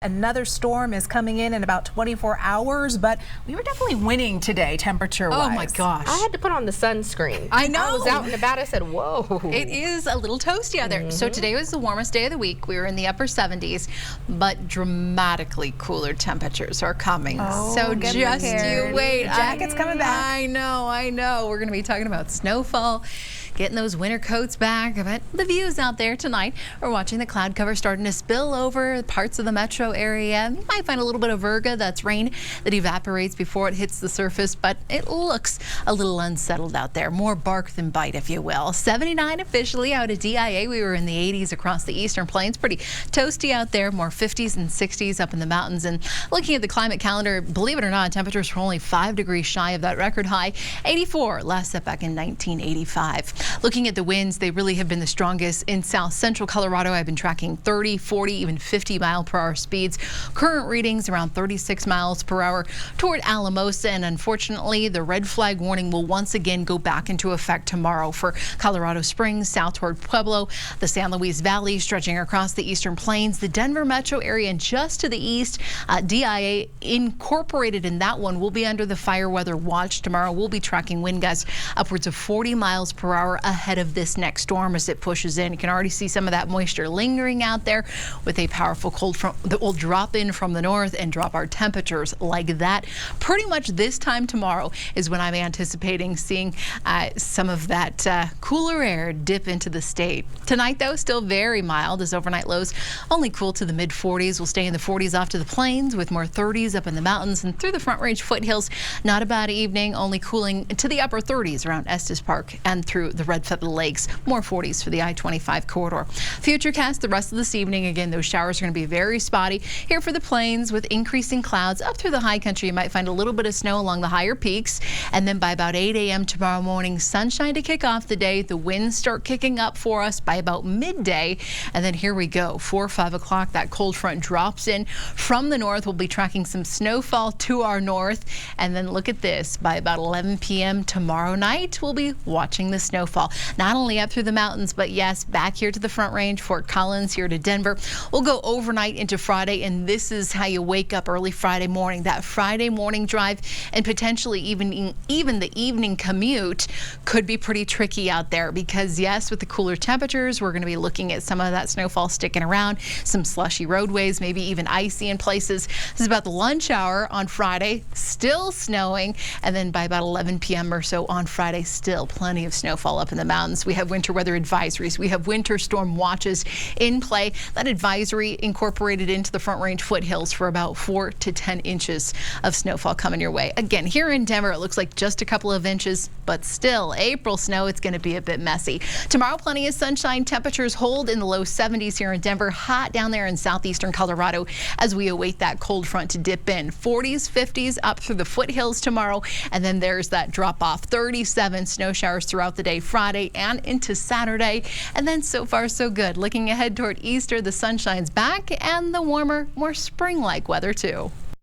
Another storm is coming in about 24 hours, but we were definitely winning today temperature-wise. Oh my gosh. I had to put on the sunscreen. I know. I was out and about. I said, whoa. It is a little toasty out there. So today was the warmest day of the week. We were in the upper 70s, but dramatically cooler temperatures are coming. So just you wait. The jacket's coming back. I know. We're going to be talking about snowfall, getting those winter coats back. But the views out there tonight are watching the cloud cover starting to spill over parts of the metro area. You might find a little bit of virga, that's rain that evaporates before it hits the surface, but it looks a little unsettled out there. More bark than bite, if you will. 79 officially out of DIA. We were in the 80s across the eastern plains. Pretty toasty out there. More 50s and 60s up in the mountains. And looking at the climate calendar, believe it or not, temperatures were only 5 degrees shy of that record high. 84 last set back in 1985. Looking at the winds, they really have been the strongest in south central Colorado. I've been tracking 30, 40, even 50 mile per hour speeds. Current readings around 36 miles per hour toward Alamosa, and unfortunately the red flag warning will once again go back into effect tomorrow for Colorado Springs, south toward Pueblo, the San Luis Valley stretching across the eastern plains, the Denver metro area, and just to the east, DIA incorporated in that one will be under the fire weather watch tomorrow. We'll be tracking wind gusts upwards of 40 miles per hour ahead of this next storm as it pushes in. You can already see some of that moisture lingering out there with a powerful cold front that will drop in from the north and drop our temperatures like that. Pretty much this time tomorrow is when I'm anticipating seeing some of that cooler air dip into the state. Tonight, though, still very mild as overnight lows only cool to the mid 40s. We'll stay in the 40s off to the plains with more 30s up in the mountains and through the Front Range foothills. Not a bad evening, only cooling to the upper 30s around Estes Park and through the Red Feather Lakes. More 40s for the I-25 corridor. Futurecast the rest of this evening. Again, those showers are going to be very spotty here for the plains with increasing clouds up through the high country. You might find a little bit of snow along the higher peaks, and then by about 8 a.m. tomorrow morning, sunshine to kick off the day. The winds start kicking up for us by about midday, and then here we go. 4 or 5 o'clock, that cold front drops in from the north. We'll be tracking some snowfall to our north, and then look at this. By about 11 p.m. tomorrow night, we'll be watching the snowfall, not only up through the mountains, but yes, back here to the Front Range, Fort Collins, here to Denver. We'll go overnight into Friday, and this is how you wake up early Friday morning. That Friday morning drive and potentially even the evening commute could be pretty tricky out there because, yes, with the cooler temperatures, we're going to be looking at some of that snowfall sticking around, some slushy roadways, maybe even icy in places. This is about the lunch hour on Friday, still snowing, and then by about 11 p.m. or so on Friday, still plenty of snowfall up in the mountains. We have winter weather advisories. We have winter storm watches in play. That advisory incorporated into the Front Range foothills for about 4 to 10 inches of snowfall coming your way. Again, here in Denver, it looks like just a couple of inches, but still April snow, it's going to be a bit messy. Tomorrow, plenty of sunshine. Temperatures hold in the low 70s here in Denver. Hot down there in southeastern Colorado as we await that cold front to dip in. 40s, 50s up through the foothills tomorrow, and then there's that drop off. 37 snow showers throughout the day Friday and into Saturday, and then so far so good. Looking ahead toward Easter, the sunshine's back and the warmer, more spring-like weather too.